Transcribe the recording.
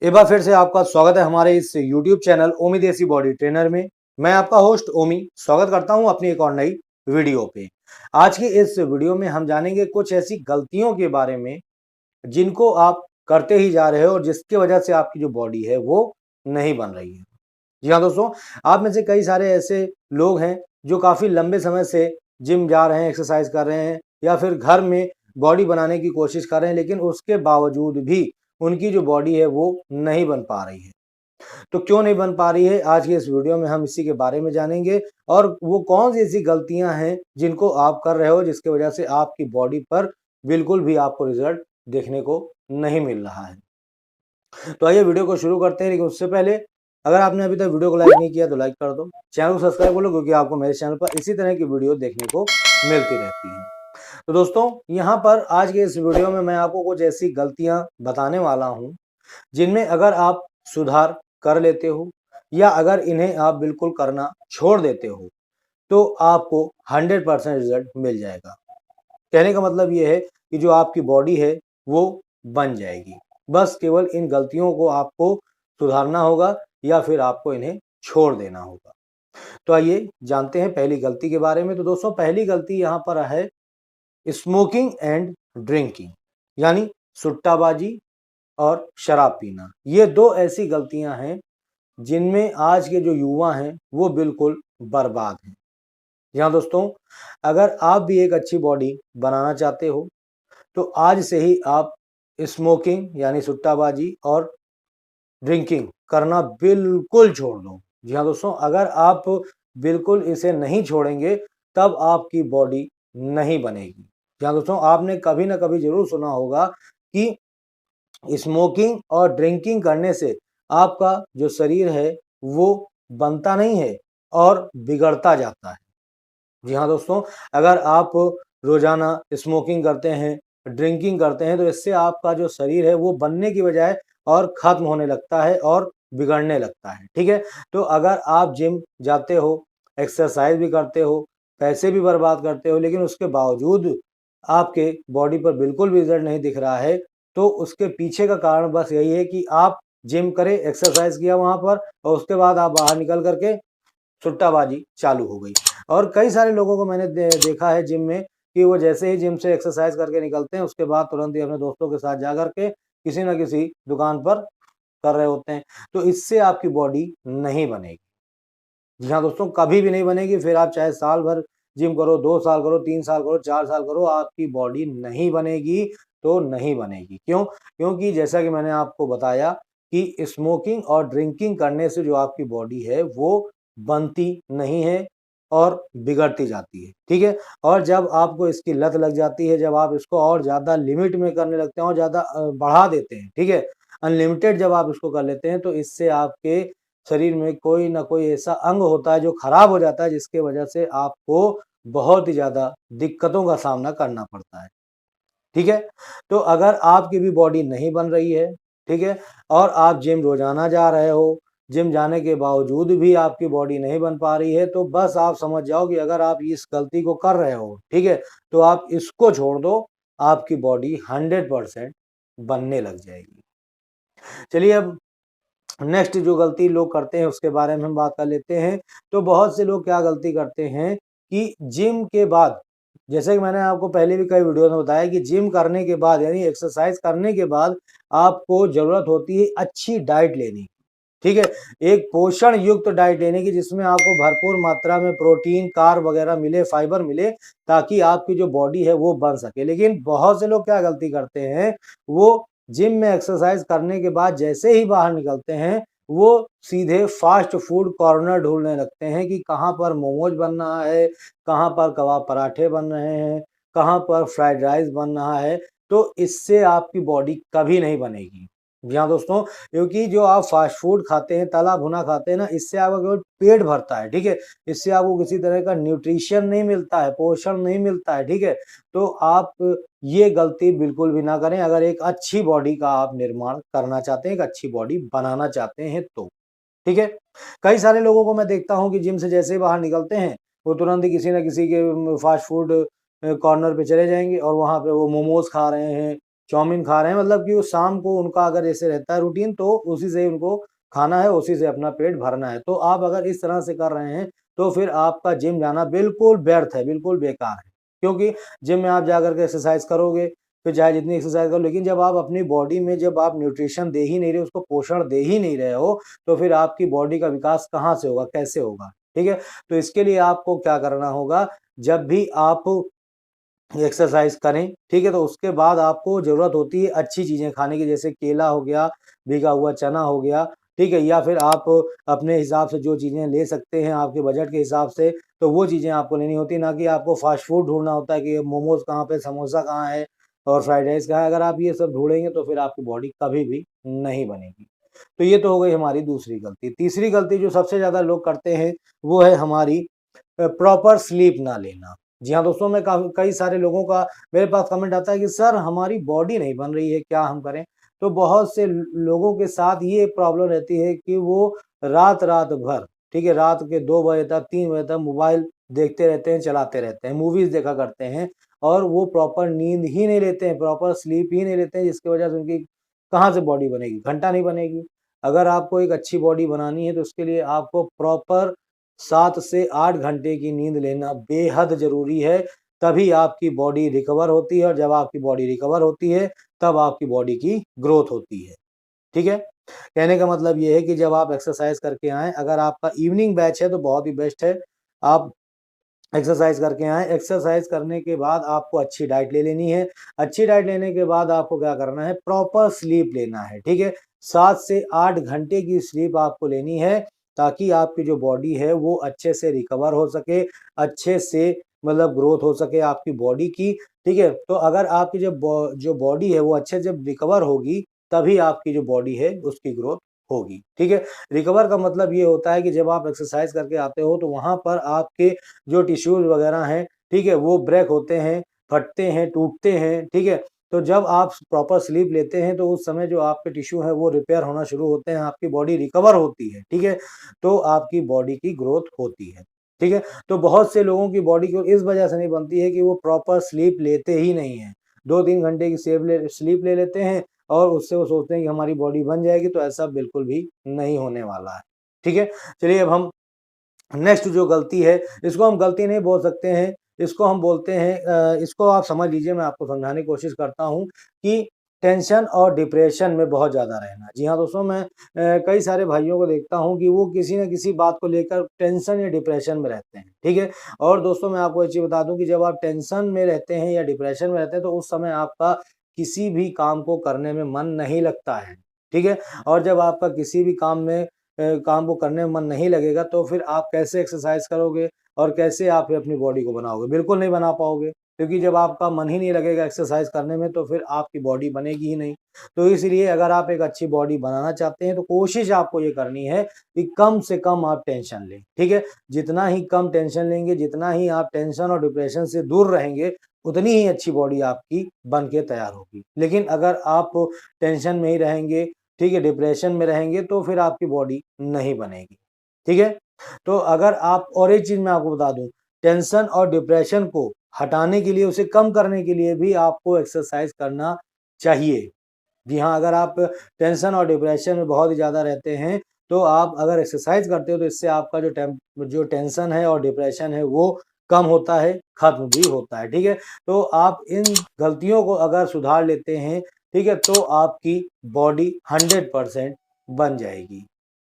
एक बार फिर से आपका स्वागत है हमारे इस YouTube चैनल ओमी देसी बॉडी ट्रेनर में। मैं आपका होस्ट ओमी स्वागत करता हूं अपनी एक और नई वीडियो पे। आज की इस वीडियो में हम जानेंगे कुछ ऐसी गलतियों के बारे में जिनको आप करते ही जा रहे हो और जिसकी वजह से आपकी जो बॉडी है वो नहीं बन रही है। जी हाँ दोस्तों, आप में से कई सारे ऐसे लोग हैं जो काफी लंबे समय से जिम जा रहे हैं, एक्सरसाइज कर रहे हैं या फिर घर में बॉडी बनाने की कोशिश कर रहे हैं, लेकिन उसके बावजूद भी उनकी जो बॉडी है वो नहीं बन पा रही है। तो क्यों नहीं बन पा रही है, आज की इस वीडियो में हम इसी के बारे में जानेंगे और वो कौन सी ऐसी गलतियां हैं जिनको आप कर रहे हो जिसकी वजह से आपकी बॉडी पर बिल्कुल भी आपको रिजल्ट देखने को नहीं मिल रहा है। तो आइए वीडियो को शुरू करते हैं, लेकिन उससे पहले अगर आपने अभी तक वीडियो को लाइक नहीं किया तो लाइक कर दो, चैनल को सब्सक्राइब कर लो, क्योंकि आपको मेरे चैनल पर इसी तरह की वीडियो देखने को मिलती रहती है। तो दोस्तों, यहाँ पर आज के इस वीडियो में मैं आपको कुछ ऐसी गलतियां बताने वाला हूं जिनमें अगर आप सुधार कर लेते हो या अगर इन्हें आप बिल्कुल करना छोड़ देते हो तो आपको 100% रिजल्ट मिल जाएगा। कहने का मतलब ये है कि जो आपकी बॉडी है वो बन जाएगी। बस केवल इन गलतियों को आपको सुधारना होगा या फिर आपको इन्हें छोड़ देना होगा। तो आइए जानते हैं पहली गलती के बारे में। तो दोस्तों, पहली गलती यहाँ पर है स्मोकिंग एंड ड्रिंकिंग, यानी सुट्टाबाजी और शराब पीना। ये दो ऐसी गलतियां हैं जिनमें आज के जो युवा हैं वो बिल्कुल बर्बाद हैं। यहाँ दोस्तों, अगर आप भी एक अच्छी बॉडी बनाना चाहते हो तो आज से ही आप स्मोकिंग यानी सुट्टाबाजी और ड्रिंकिंग करना बिल्कुल छोड़ दो। जी हाँ दोस्तों, अगर आप बिल्कुल इसे नहीं छोड़ेंगे तब आपकी बॉडी नहीं बनेगी। जी हाँ दोस्तों, आपने कभी ना कभी जरूर सुना होगा कि स्मोकिंग और ड्रिंकिंग करने से आपका जो शरीर है वो बनता नहीं है और बिगड़ता जाता है। जी हाँ दोस्तों, अगर आप रोजाना स्मोकिंग करते हैं, ड्रिंकिंग करते हैं तो इससे आपका जो शरीर है वो बनने की बजाय और खत्म होने लगता है और बिगड़ने लगता है। ठीक है, तो अगर आप जिम जाते हो, एक्सरसाइज भी करते हो, पैसे भी बर्बाद करते हो, लेकिन उसके बावजूद आपके बॉडी पर बिल्कुल भी रिजल्ट नहीं दिख रहा है, तो उसके पीछे का कारण बस यही है कि आप जिम करे, एक्सरसाइज किया वहां पर और उसके बाद आप बाहर निकल करके सुट्टाबाजी चालू हो गई। और कई सारे लोगों को मैंने देखा है जिम में कि वो जैसे ही जिम से एक्सरसाइज करके निकलते हैं उसके बाद तुरंत ही अपने दोस्तों के साथ जा करके किसी न किसी दुकान पर कर रहे होते हैं। तो इससे आपकी बॉडी नहीं बनेगी। जी हाँ दोस्तों, कभी भी नहीं बनेगी। फिर आप चाहे साल भर जिम करो, 2 साल करो, 3 साल करो, 4 साल करो, आपकी बॉडी नहीं बनेगी तो नहीं बनेगी। क्यों? क्योंकि जैसा कि मैंने आपको बताया कि स्मोकिंग और ड्रिंकिंग करने से जो आपकी बॉडी है वो बनती नहीं है और बिगड़ती जाती है। ठीक है? और जब आपको इसकी लत लग जाती है, जब आप इसको और ज़्यादा लिमिट में करने लगते हैं और ज़्यादा बढ़ा देते हैं, ठीक है? अनलिमिटेड जब आप इसको कर लेते हैं तो इससे आपके शरीर में कोई ना कोई ऐसा अंग होता है जो खराब हो जाता है, जिसके वजह से आपको बहुत ही ज्यादा दिक्कतों का सामना करना पड़ता है। ठीक है, तो अगर आपकी भी बॉडी नहीं बन रही है, ठीक है, और आप जिम रोजाना जा रहे हो, जिम जाने के बावजूद भी आपकी बॉडी नहीं बन पा रही है, तो बस आप समझ जाओ कि अगर आप इस गलती को कर रहे हो, ठीक है, तो आप इसको छोड़ दो, आपकी बॉडी 100% बनने लग जाएगी। चलिए, अब नेक्स्ट जो गलती लोग करते हैं उसके बारे में हम बात कर लेते हैं। तो बहुत से लोग क्या गलती करते हैं कि जिम के बाद, जैसे कि मैंने आपको पहले भी कई वीडियो में बताया कि जिम करने के बाद यानी एक्सरसाइज करने के बाद आपको जरूरत होती है अच्छी डाइट लेने की। ठीक है, एक पोषण युक्त डाइट लेने की जिसमें आपको भरपूर मात्रा में प्रोटीन, कार्ब वगैरह मिले, फाइबर मिले, ताकि आपकी जो बॉडी है वो बन सके। लेकिन बहुत से लोग क्या गलती करते हैं, वो जिम में एक्सरसाइज करने के बाद जैसे ही बाहर निकलते हैं वो सीधे फास्ट फूड कॉर्नर ढूंढने लगते हैं कि कहाँ पर मोमोज बन रहा है, कहाँ पर कबाब पराठे बन रहे हैं, कहाँ पर फ्राइड राइस बन रहा है। तो इससे आपकी बॉडी कभी नहीं बनेगी। जी हाँ दोस्तों, क्योंकि जो आप फास्ट फूड खाते हैं, तला भुना खाते हैं ना, इससे आपका केवल पेट भरता है। ठीक है, इससे आपको किसी तरह का न्यूट्रिशन नहीं मिलता है, पोषण नहीं मिलता है। ठीक है, तो आप ये गलती बिल्कुल भी ना करें अगर एक अच्छी बॉडी का आप निर्माण करना चाहते हैं, एक अच्छी बॉडी बनाना चाहते हैं तो। ठीक है, कई सारे लोगों को मैं देखता हूं कि जिम से जैसे ही बाहर निकलते हैं वो तुरंत ही किसी न किसी के फास्ट फूड कॉर्नर पे चले जाएंगे और वहां पे वो मोमोज खा रहे हैं, चाउमीन खा रहे हैं, मतलब कि वो शाम को उनका अगर ऐसे रहता है रूटीन, तो उसी से उनको खाना है, उसी से अपना पेट भरना है। तो आप अगर इस तरह से कर रहे हैं तो फिर आपका जिम जाना बिल्कुल व्यर्थ है, बिल्कुल बेकार है। क्योंकि जिम में आप जाकर के एक्सरसाइज करोगे, फिर चाहे जितनी एक्सरसाइज करो, लेकिन जब आप अपनी बॉडी में जब आप न्यूट्रिशन दे ही नहीं रहे, उसको पोषण दे ही नहीं रहे हो, तो फिर आपकी बॉडी का विकास कहाँ से होगा, कैसे होगा? ठीक है? तो इसके लिए आपको क्या करना होगा, जब भी आप एक्सरसाइज करें, ठीक है, तो उसके बाद आपको ज़रूरत होती है अच्छी चीज़ें खाने की, जैसे केला हो गया, भीगा हुआ चना हो गया, ठीक है, या फिर आप अपने हिसाब से जो चीज़ें ले सकते हैं आपके बजट के हिसाब से, तो वो चीज़ें आपको लेनी होती है, ना कि आपको फास्ट फूड ढूँढना होता है कि मोमोज़ कहाँ पे, समोसा कहाँ है और फ्राइड राइस कहाँ है। अगर आप ये सब ढूँढेंगे तो फिर आपकी बॉडी कभी भी नहीं बनेगी। तो ये तो हो गई हमारी दूसरी गलती। तीसरी गलती जो सबसे ज़्यादा लोग करते हैं, वो है हमारी प्रॉपर स्लीप ना लेना। जी हाँ, दोस्तों, मैं काफ़ी कई सारे लोगों का मेरे पास कमेंट आता है कि सर हमारी बॉडी नहीं बन रही है, क्या हम करें? तो बहुत से लोगों के साथ ये प्रॉब्लम रहती है कि वो रात-रात भर, ठीक है, रात के 2 बजे तक, 3 बजे तक मोबाइल देखते रहते हैं, चलाते रहते हैं, मूवीज़ देखा करते हैं और वो प्रॉपर नींद ही नहीं लेते हैं, प्रॉपर स्लीप ही नहीं लेते हैं, जिसकी वजह से उनकी कहाँ से बॉडी बनेगी? घंटा नहीं बनेगी। अगर आपको एक अच्छी बॉडी बनानी है तो उसके लिए आपको प्रॉपर 7 से 8 घंटे की नींद लेना बेहद ज़रूरी है, तभी आपकी बॉडी रिकवर होती है और जब आपकी बॉडी रिकवर होती है, तब आपकी बॉडी की ग्रोथ होती है, ठीक है? कहने का मतलब ये है कि जब आप एक्सरसाइज़ करके आएँ, अगर आपका इवनिंग बैच है तो बहुत ही बेस्ट है, आप एक्सरसाइज़ करके आएँ, एक्सरसाइज़ करने के बाद आपको अच्छी डाइट ले लेनी है, अच्छी डाइट लेने के बाद आपको क्या करना है, प्रॉपर स्लीप लेना है, ठीक है? 7 से 8 घंटे की स्लीप आपको लेनी है, ताकि आपकी जो बॉडी है वो अच्छे से रिकवर हो सके, अच्छे से मतलब ग्रोथ हो सके आपकी बॉडी की, ठीक है? तो अगर आपकी जो बॉडी है वो अच्छे से जब रिकवर होगी, तभी आपकी जो बॉडी है उसकी ग्रोथ होगी, ठीक है? रिकवर का मतलब ये होता है कि जब आप एक्सरसाइज़ करके आते हो तो वहाँ पर आपके जो टिश्यूज़ वगैरह हैं, ठीक है, वो ब्रेक होते हैं, फटते हैं, टूटते हैं, ठीक है? तो जब आप प्रॉपर स्लीप लेते हैं तो उस समय जो आपके टिश्यू हैं वो रिपेयर होना शुरू होते हैं, आपकी बॉडी रिकवर होती है, ठीक है? तो आपकी बॉडी की ग्रोथ होती है, ठीक है? तो बहुत से लोगों की बॉडी को इस वजह से नहीं बनती है कि वो प्रॉपर स्लीप लेते ही नहीं हैं। 2-3 घंटे की स्लीप ले लेते हैं और उससे वो सोचते हैं कि हमारी बॉडी बन जाएगी, तो ऐसा बिल्कुल भी नहीं होने वाला है, ठीक है? चलिए अब हम नेक्स्ट जो गलती है, इसको हम गलती नहीं बोल सकते हैं, इसको हम बोलते हैं इसको आप समझ लीजिए, मैं आपको समझाने की कोशिश करता हूँ कि टेंशन और डिप्रेशन में बहुत ज़्यादा रहना। जी हाँ, दोस्तों, मैं कई सारे भाइयों को देखता हूँ कि वो किसी न किसी बात को लेकर टेंशन या डिप्रेशन में रहते हैं, ठीक है? और दोस्तों, मैं आपको एक चीज़ बता दूँ कि जब आप टेंशन में रहते हैं या डिप्रेशन में रहते हैं, तो उस समय आपका किसी भी काम को करने में मन नहीं लगता है, ठीक है? और जब आपका किसी भी काम को करने में मन नहीं लगेगा तो फिर आप कैसे एक्सरसाइज करोगे और कैसे आप अपनी बॉडी को बनाओगे? बिल्कुल नहीं बना पाओगे, क्योंकि जब आपका मन ही नहीं लगेगा एक्सरसाइज करने में तो फिर आपकी बॉडी बनेगी ही नहीं। तो इसलिए अगर आप एक अच्छी बॉडी बनाना चाहते हैं तो कोशिश आपको ये करनी है कि कम से कम आप टेंशन लें, ठीक है? जितना ही कम टेंशन लेंगे, जितना ही आप टेंशन और डिप्रेशन से दूर रहेंगे, उतनी ही अच्छी बॉडी आपकी बन के तैयार होगी। लेकिन अगर आप टेंशन में ही रहेंगे, ठीक है, डिप्रेशन में रहेंगे तो फिर आपकी बॉडी नहीं बनेगी, ठीक है? तो अगर आप और एक चीज़ मैं आपको बता दूँ, टेंशन और डिप्रेशन को हटाने के लिए, उसे कम करने के लिए भी आपको एक्सरसाइज़ करना चाहिए। जी हाँ, अगर आप टेंशन और डिप्रेशन में बहुत ही ज़्यादा रहते हैं, तो आप अगर एक्सरसाइज़ करते हो तो इससे आपका जो टेंशन है और डिप्रेशन है वो कम होता है, खत्म भी होता है, ठीक है? तो आप इन गलतियों को अगर सुधार लेते हैं, ठीक है, तो आपकी बॉडी 100% बन जाएगी।